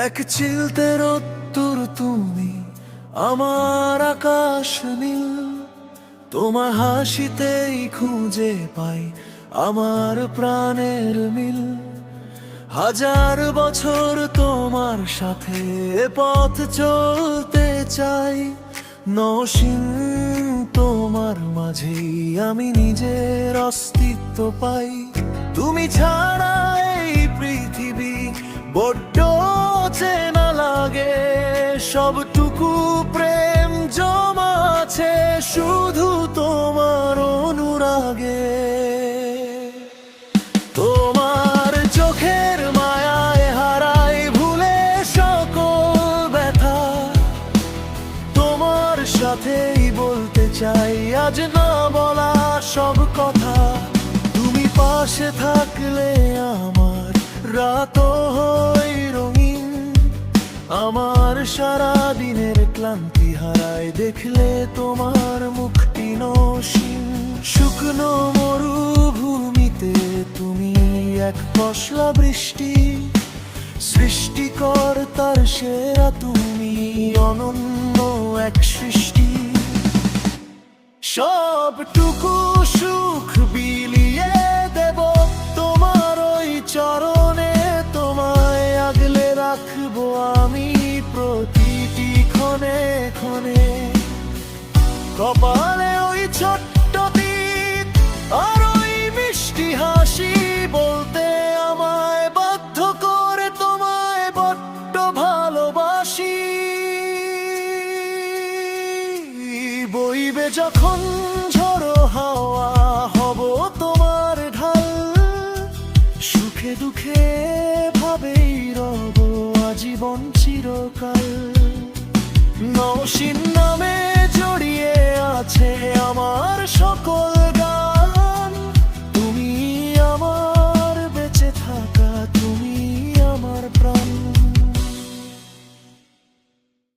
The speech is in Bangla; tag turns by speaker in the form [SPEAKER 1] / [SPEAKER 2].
[SPEAKER 1] এক চিলতে রোদ্দুর তুমি আমার আকাশ নীল, তোমার হাসিতেই খুঁজে পাই আমার প্রাণের মিল। হাজার বছর তোমার সাথে পথ চলতে চাই, নসীম তোমার মাঝেই আমি নিজের অস্তিত্ব পাই। তুমি ছাড়া এই পৃথিবী বড্ড চেনা লাগে, সবটুকু প্রেম জমা আছে শুধু তোমার অনুরাগে। তোমার চোখের মায়ায় হারাই ভুলে সকল ব্যথা, তোমার সাথেই বলতে চাই আজ না বলা সব কথা। তুমি পাশে থাকলে আমার রাত হয় রঙিন, আমার সারা দিনের ক্লান্তি হারায় দেখলে তোমার মুখটি নসীম। শুকনো মরুভূমিতে তুমি এক পশলা বৃষ্টি, সৃষ্টিকর্তার সেরা তুমি অনন্য এক সৃষ্টি। সবটুকু সুখ বিলিয়ে দেব তোমার ওই চরণে, তোমায় আগলে রাখবো আমি প্রতিটি ক্ষণে ক্ষণে। কপালে ওই ছোট্ট টিপ আর ওই মিষ্টি হাসি বলতে আমায় বাধ্য করে তোমায় বড্ড ভালোবাসি। বইবে যখন ঝড়ো হাওয়া হব তোমার ঢাল, সুখে দুঃখে ভাবেই রব আজীবন চিরকাল। নওশীন নামে জড়িয়ে আছে আমার সকল